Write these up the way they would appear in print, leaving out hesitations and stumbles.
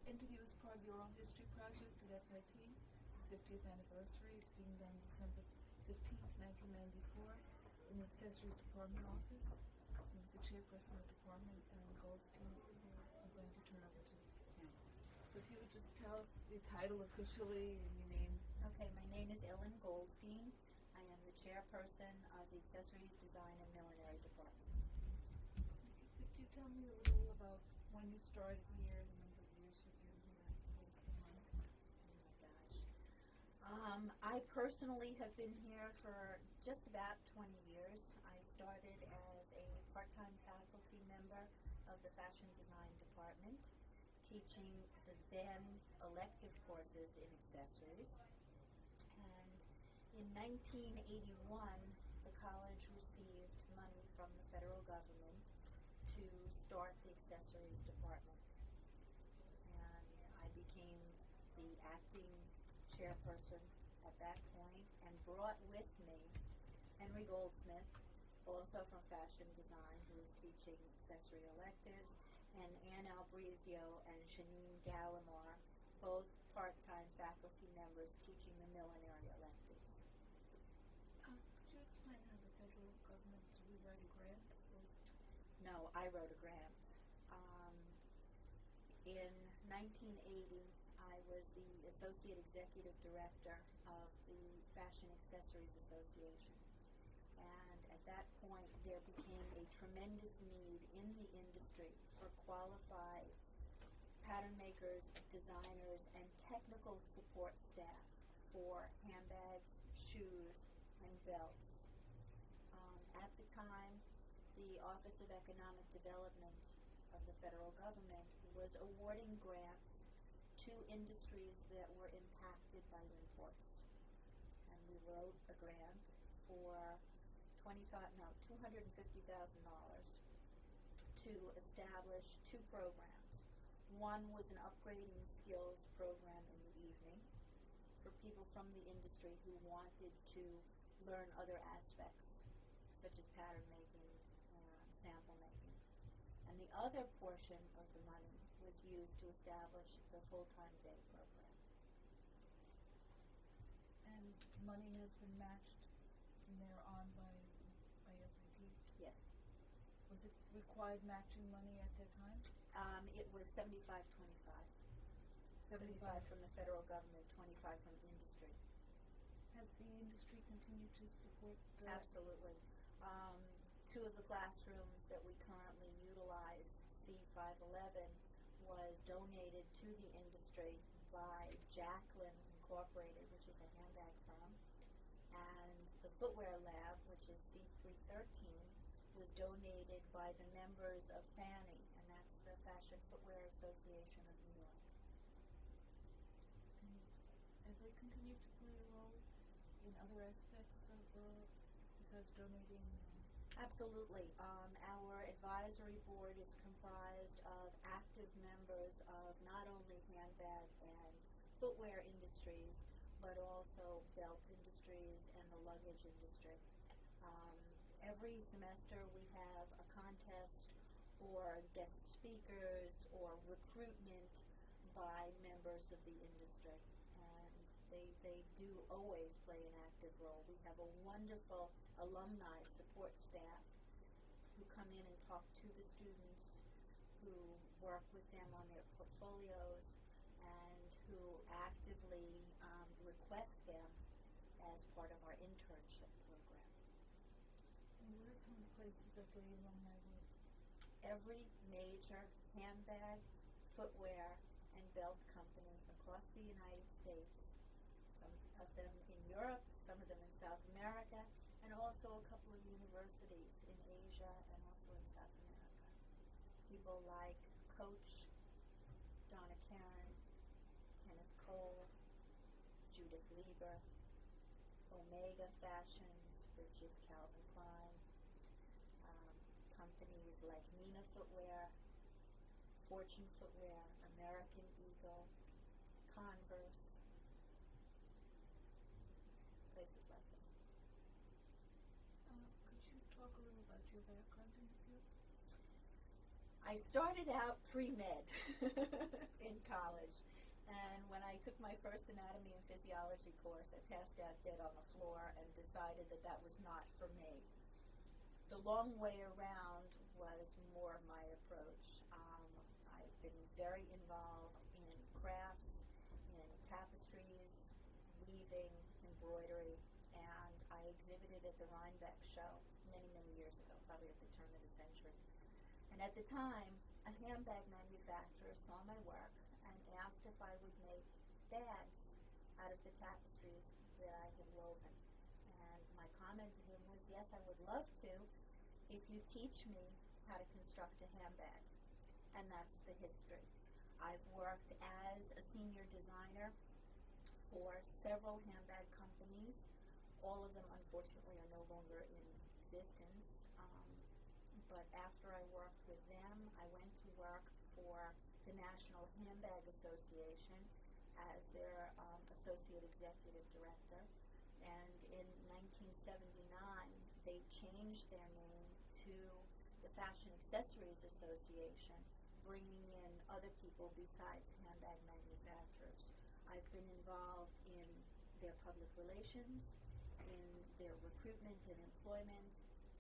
interview is part of the Oral History Project at FIT. 50th anniversary. It's being done December 15th, 1994, in the Accessories Department office. With the chairperson of the department, Ellen Goldstein, I'm going to turn over to him. So if you would just tell us your title officially and your name. Okay, my name is Ellen Goldstein. I am the chairperson of the Accessories Design and Millinery Department. Could you tell me a little about when you started here, the number of years you've been here? I personally have been here for just about 20 years. I started as a part-time faculty member of the Fashion Design Department, teaching the then elective courses in accessories. And in 1981, the college received money from the federal government to start the accessories department. And I became the acting chairperson at that point and brought with me Henry Goldsmith, also from Fashion Design, who was teaching accessory electives, and Ann Albrizio and Janine Gallimore, both part-time faculty members teaching the millinery electives. Could you explain how the federal government, did we write a grant? No, I wrote a grant. In 1980, I was the Associate Executive Director of the Fashion Accessories Association. And at that point, there became a tremendous need in the industry for qualified pattern makers, designers, and technical support staff for handbags, shoes, and belts. At the time, the Office of Economic Development of the federal government was awarding grants to industries that were impacted by imports. And we wrote a grant for $250,000 to establish two programs. One was an upgrading skills program in the evening for people from the industry who wanted to learn other aspects, such as pattern making and sample making. And the other portion of the money was used to establish the full-time day program. And money has been matched from there on by FIT? Yes. Was it required matching money at that time? It was 75-25. 75 from the federal government, 25 from industry. Has the industry continued to support that? Absolutely. Two of the classrooms that we currently utilize, C511, was donated to the industry by Jacqueline Incorporated, which is a handbag firm, and the footwear lab, which is C313, was donated by the members of FANY, and that's the Fashion Footwear Association of New York. And have they continued to play a role in other aspects of besides donating? Absolutely. Our advisory board is comprised of active members of not only handbag and footwear industries, but also belt industries and the luggage industry. Every semester we have a contest for guest speakers or recruitment by members of the industry. And they do always play an active role. We have a wonderful alumni support staff who come in and talk to the students, who work with them on their portfolios, and who actively request them as part of our internship program. And what are some of the places that the alumni work? Every major handbag, footwear, and belt company across the United States, some of them in Europe, some of them in South America, and also a couple of universities in Asia and also in South America. People like Coach, Donna Karan, Kenneth Cole, Judith Lieber, Omega Fashions, which is Calvin Klein, companies like Nina Footwear, Fortune Footwear, American Eagle, Converse, places like that. Could you talk a little about your background in the field? I started out pre-med in college. And when I took my first anatomy and physiology course, I passed out dead on the floor and decided that that was not for me. The long way around was more my approach. I've been very involved in crafts, in tapestries, weaving, embroidery, and I exhibited at the Rhinebeck show many, many years ago, probably at the turn of the century. And at the time, a handbag manufacturer saw my work and asked if I would make bags out of the tapestries that I had woven. And my comment to him was, yes, I would love to if you teach me how to construct a handbag. And that's the history. I've worked as a senior designer for several handbag companies. All of them, unfortunately, are no longer in existence. But after I worked with them, I went to work for the National Handbag Association as their associate executive director. And in 1979, they changed their name to the Fashion Accessories Association, bringing in other people besides handbag manufacturers. I've been involved in their public relations, in their recruitment and employment,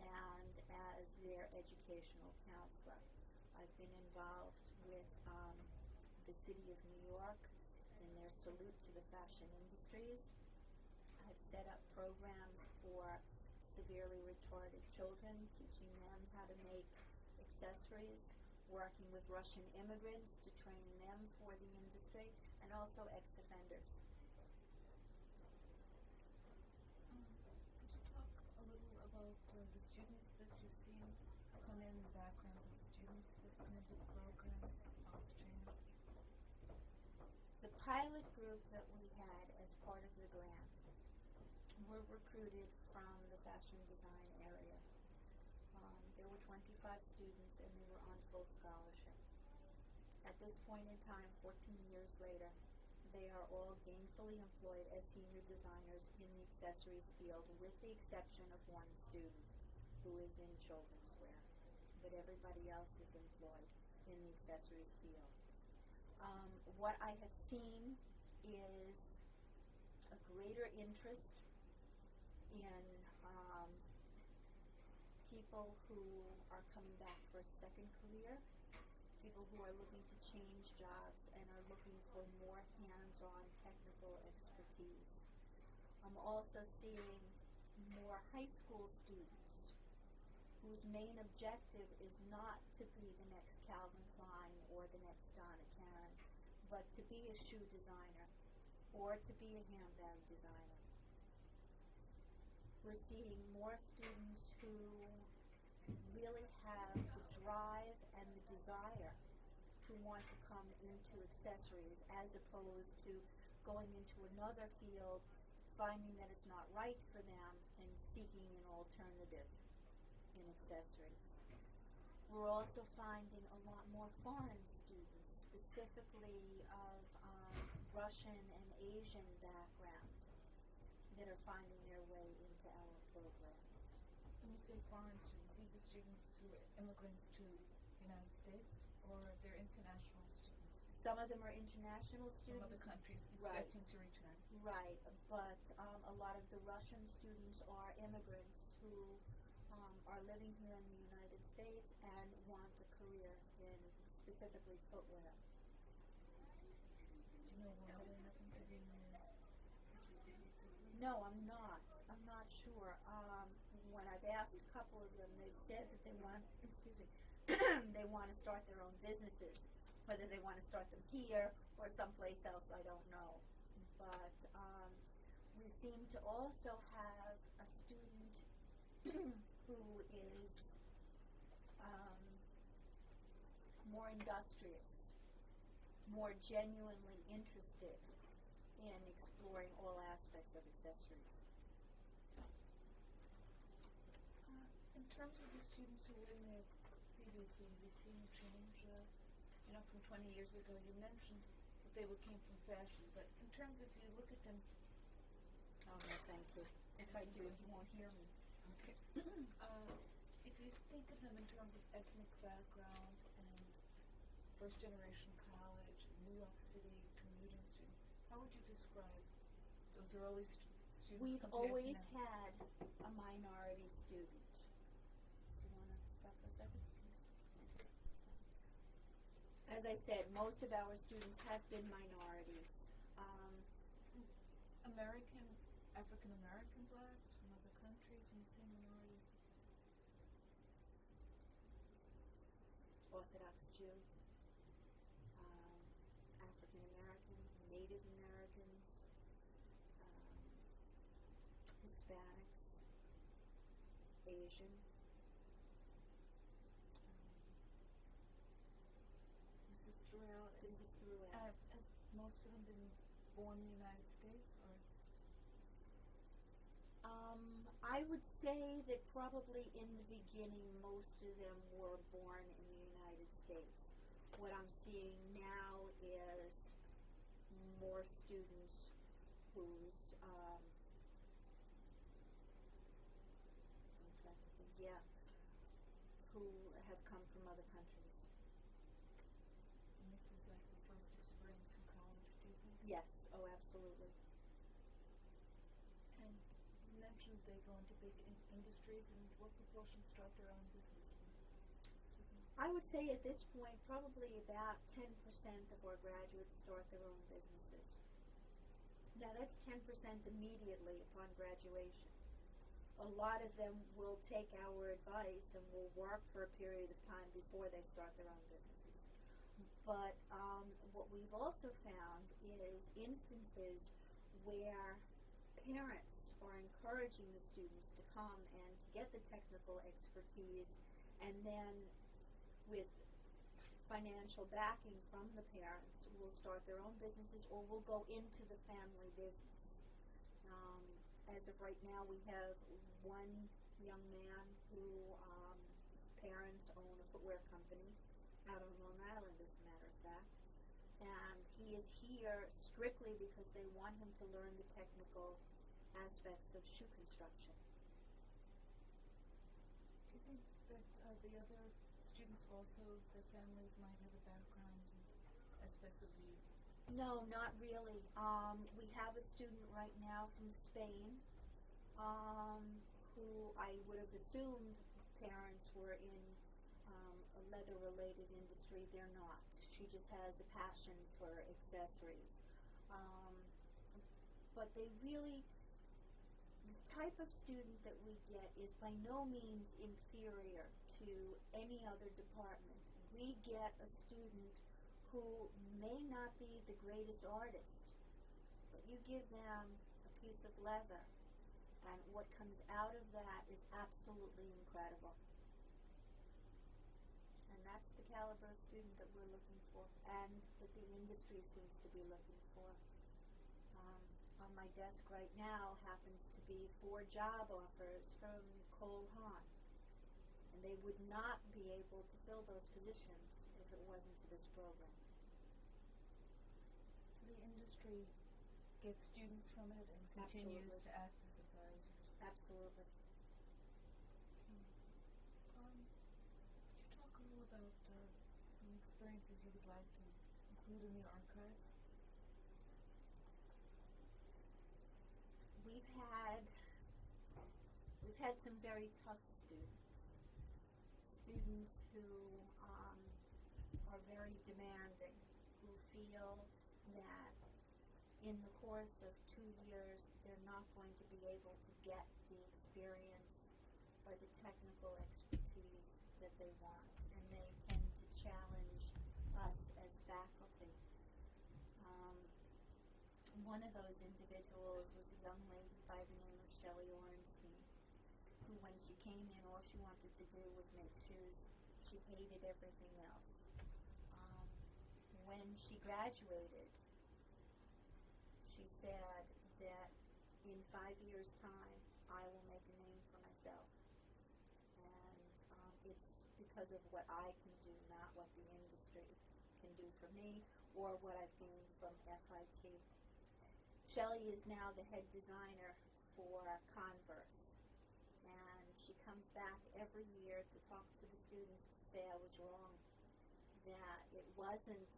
and as their educational counselor. I've been involved with the City of New York in their salute to the fashion industries. I've set up programs for severely retarded children, teaching them how to make accessories, working with Russian immigrants to train them for the industry, and also ex-offenders. Could you talk a little about the students that you've seen come in, the background of the students that come into the program, off training? The pilot group that we had as part of the grant were recruited from the fashion design area. There were 25 students and they were on full scholarship. At this point in time, 14 years later, they are all gainfully employed as senior designers in the accessories field, with the exception of one student who is in children's wear. But everybody else is employed in the accessories field. What I have seen is a greater interest in people who are coming back for a second career, people who are looking to change jobs and are looking for more hands-on technical expertise. I'm also seeing more high school students whose main objective is not to be the next Calvin Klein or the next Donna Karan, but to be a shoe designer or to be a handbag designer. We're seeing more students who really have the drive and the desire to want to come into accessories, as opposed to going into another field, finding that it's not right for them, and seeking an alternative in accessories. We're also finding a lot more foreign students, specifically of Russian and Asian background, that are finding their way into our program. When you say foreign students, these are students who are immigrants to the United States, or they're international students? Some of them are international students. From other countries Right. expecting to return. Right, but a lot of the Russian students are immigrants who are living here in the United States and want a career in specifically footwear. Do you know why they happen to be No, I'm not sure. When I've asked a couple of them, they've said that they want, they want to start their own businesses. Whether they want to start them here or someplace else, I don't know. But we seem to also have a student who is more industrious, more genuinely interested in exploring all aspects of accessories. In terms of the students who were in there previously, have you seen a change? From 20 years ago, you mentioned that they came from fashion, but in terms of, you look at them. Oh, no, thank you. If I do, you won't hear me. Okay. If you think of them in terms of ethnic background and first generation college, New York How would you describe those early students We've compared always to now? had a minority student. Do you want to stop for a second? As I said, most of our students have been minorities. American, African American blacks from other countries when you say minorities? Orthodox Jew, African American, Native Americans, Hispanics, Asian. This is throughout. This is throughout. Have most of them been born in the United States, or? I would say that probably in the beginning most of them were born in the United States. What I'm seeing now is more students whose I'm trying to think, who have come from other countries. And this is like the first experience in college, do you think? Yes, oh absolutely. And you mentioned they go into big industries, and what proportion start their own business? I would say at this point probably about 10% of our graduates start their own businesses. Now that's 10% immediately upon graduation. A lot of them will take our advice and will work for a period of time before they start their own businesses. But what we've also found is instances where parents are encouraging the students to come and to get the technical expertise, and then with financial backing from the parents will start their own businesses or will go into the family business. As of right now, we have one young man who parents own a footwear company out on Long Island, as a matter of fact. And he is here strictly because they want him to learn the technical aspects of shoe construction. Do you think that the other students also, their families might have a background in aspects of the? No, not really. We have a student right now from Spain, who I would have assumed parents were in a leather-related industry. They're not. She just has a passion for accessories. But they really, the type of student that we get is by no means inferior to any other department. We get a student who may not be the greatest artist, but you give them a piece of leather, and what comes out of that is absolutely incredible. And that's the caliber of student that we're looking for, and that the industry seems to be looking for. On my desk right now happens to be 4 job offers from Cole Haan, and they would not be able to fill those positions if it wasn't for this program. The industry gets students from it and continues Absolutely. to act as advisors. Absolutely. Could you talk a little about some experiences you would like to include in the archives? We've had some very tough students who are very demanding, who feel that in the course of 2 years they're not going to be able to get the experience or the technical expertise that they want, and they tend to challenge us as faculty. One of those individuals was a young lady by the name of Shelley Ornstein, who when she came in, all she wanted to do was make shoes. She hated everything else. When she graduated, she said that in 5 years' time, I will make a name for myself. And it's because of what I can do, not what the industry can do for me or what I've gained from FIT. Shelley is now the head designer for Converse, and she comes back every year to talk to the students to say I was wrong, that it wasn't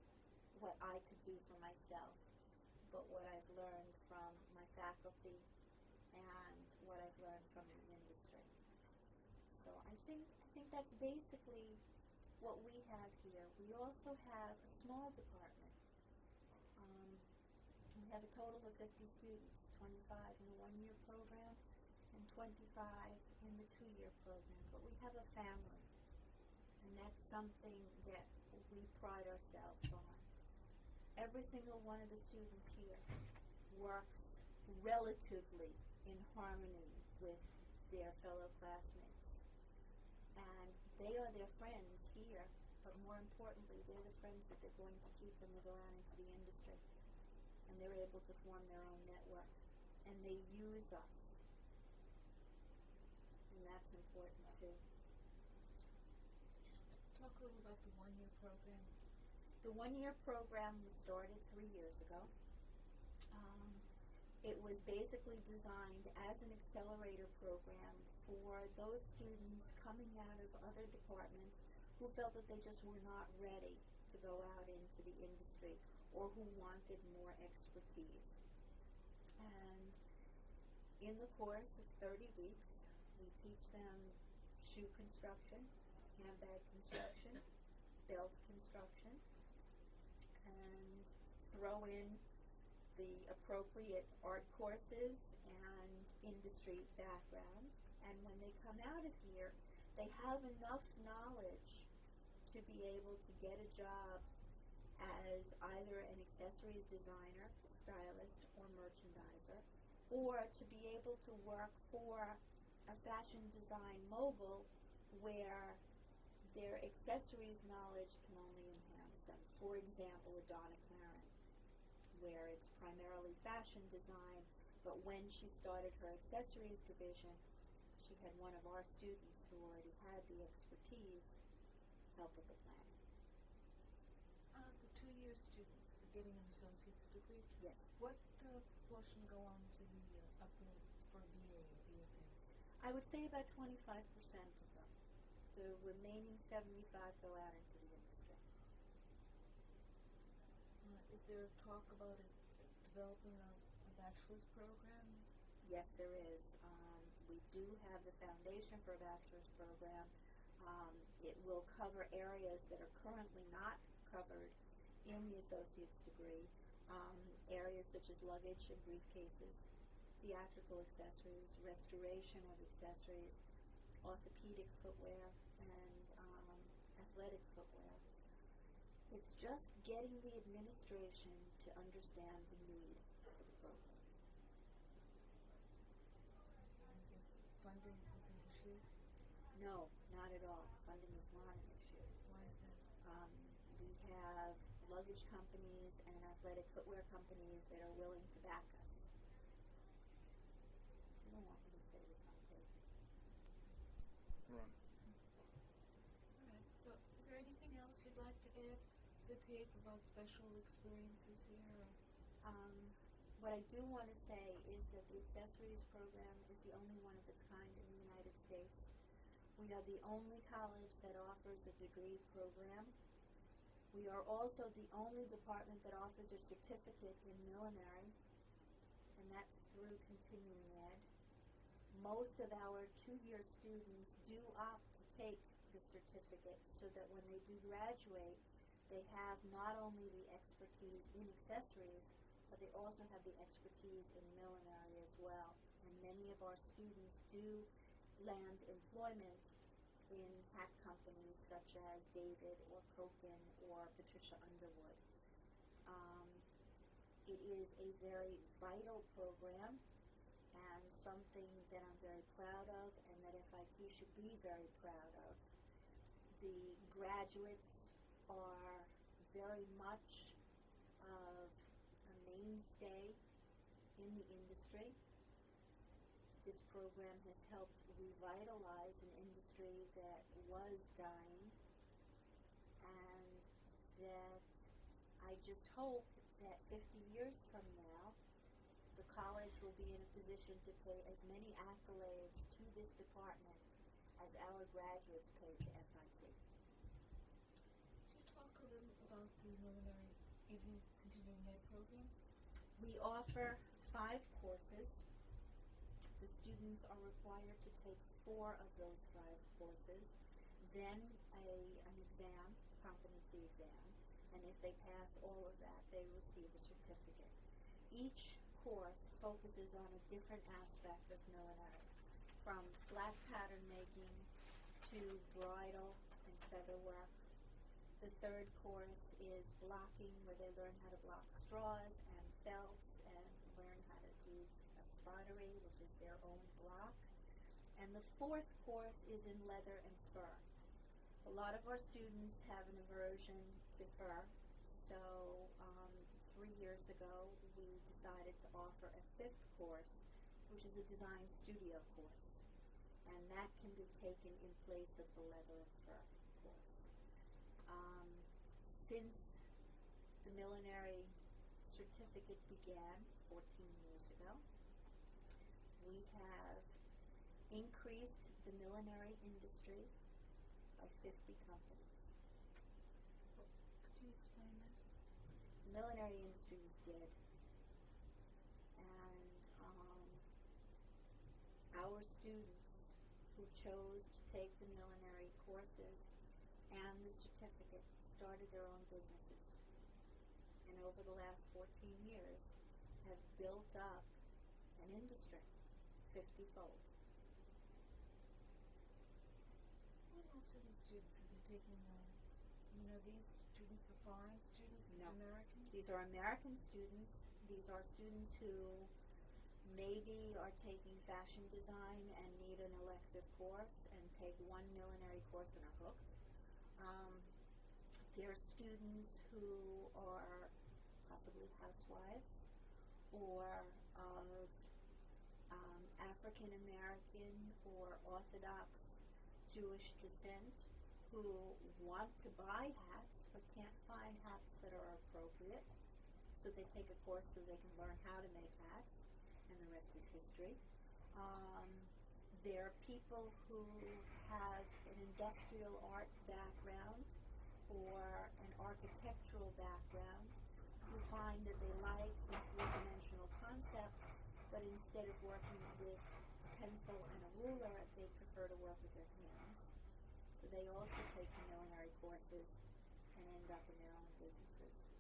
what I could do for myself, but what I've learned from my faculty and what I've learned from the industry. So I think that's basically what we have here. We also have a small department. We have a total of 50 students, 25 in the one-year program and 25 in the two-year program. But we have a family, and that's something that we pride ourselves on. Every single one of the students here works relatively in harmony with their fellow classmates. And they are their friends here, but more importantly, they're the friends that they're going to keep when they go out into the industry. And they're able to form their own network. And they use us. And that's important too. Talk a little about the one-year program. The one-year program was started 3 years ago. It was basically designed as an accelerator program for those students coming out of other departments who felt that they just were not ready to go out into the industry or who wanted more expertise. And in the course of 30 weeks, we teach them shoe construction, handbag construction, belt construction, and throw in the appropriate art courses and industry backgrounds. And when they come out of here, they have enough knowledge to be able to get a job as either an accessories designer, stylist, or merchandiser, or to be able to work for a fashion design mogul where their accessories knowledge can only enhance them. For example, a Donna Karan, where it's primarily fashion design, but when she started her accessories division, she had one of our students who already had the expertise help with the plan. The two-year students are getting an associate's degree. Yes. What portion go on to the upper for BA or BFA? I would say about 25% of them. The remaining 75 go out into the industry. Is there talk about developing a bachelor's program? Yes, there is. We do have the foundation for a bachelor's program. It will cover areas that are currently not covered in the associate's degree, areas such as luggage and briefcases, theatrical accessories, restoration of accessories, orthopedic footwear, and athletic footwear. It's just getting the administration to understand the need for the program. I guess funding is an issue. No, not at all. Funding is not an issue. Why is that? We have luggage companies and athletic footwear companies that are willing to back us. You don't want me to say this on tape. Run. All right. So, is there anything else you'd like to add to the tape about special experiences here? What I do want to say is that the accessories program is the only one of its kind in the United States. We are the only college that offers a degree program. We are also the only department that offers a certificate in millinery, and that's through continuing ed. Most of our two-year students do opt to take the certificate so that when they do graduate, they have not only the expertise in accessories, but they also have the expertise in millinery as well. And many of our students do land employment in hat companies such as David or Koken or Patricia Underwood. It is a very vital program and something that I'm very proud of and that FIT should be very proud of. The graduates are very much of a mainstay in the industry. This program has helped revitalize an industry that was dying, and that I just hope that 50 years from now, the college will be in a position to pay as many accolades to this department as our graduates pay to FIT. Could you talk a little about the millinery continuing ed program? We offer 5 courses. The students are required to take 4 of those 5 courses, then an exam, competency exam, and if they pass all of that, they receive a certificate. Each course focuses on a different aspect of millinery, from flat pattern making to bridal and feather work. The 3rd course is blocking, where they learn how to block straws and felts and learn how to do spoddery, which is their own block. And the 4th course is in leather and fur. A lot of our students have an aversion to fur, so 3 years ago we decided to offer a 5th course, which is a design studio course, and that can be taken in place of the leather and fur course. Since the millinery certificate began 14 years ago, we have increased the millinery industry by 50 companies. Could you explain that? The millinery industry is dead. And our students who chose to take the millinery courses and the certificate started their own businesses. And over the last 14 years have built up an industry 50-fold. Well, most of these students have been taking, these students are foreign students, No. American? These are American students. These are students who maybe are taking fashion design and need an elective course and take one millinery course and are hooked. There are students who are possibly housewives or of African American or Orthodox Jewish descent who want to buy hats but can't find hats that are appropriate. So they take a course so they can learn how to make hats, and the rest is history. There are people who have an industrial art background or an architectural background who find that they like the 3-dimensional concept, but instead of working with a pencil and a ruler, they prefer to work with their hands. So they also take the millinery courses and end up in their own businesses.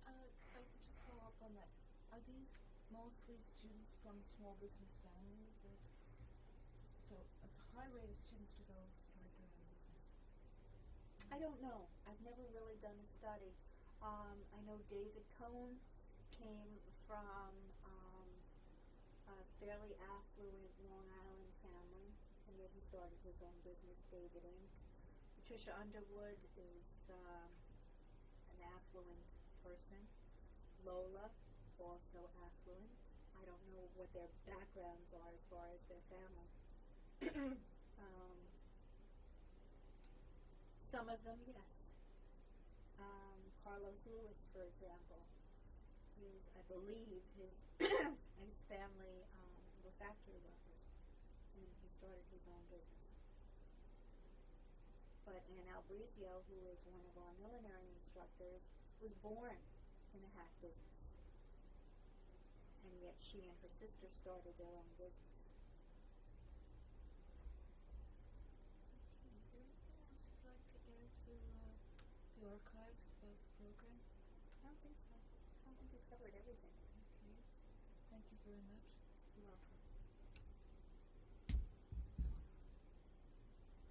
If I could just follow up on that. Are these mostly students from small business families? So it's a high rate of students to go start their own business. I don't know. I've never really done a study. I know David Cohn came from a fairly affluent Long Island family, and yet he started his own business, David Inc. Patricia Underwood is an affluent person. Lola, also affluent. I don't know what their backgrounds are as far as their family. Some of them, yes. Carlos Lewis, for example, I believe his his family were factory workers, and he started his own business. But Ann Albrizio, who is one of our millinery instructors, was born in a hat business, and yet she and her sister started their own business. Is there anything else you'd like to add to the archives about the program? I don't think so. I think we've covered everything. Okay. Thank you very much.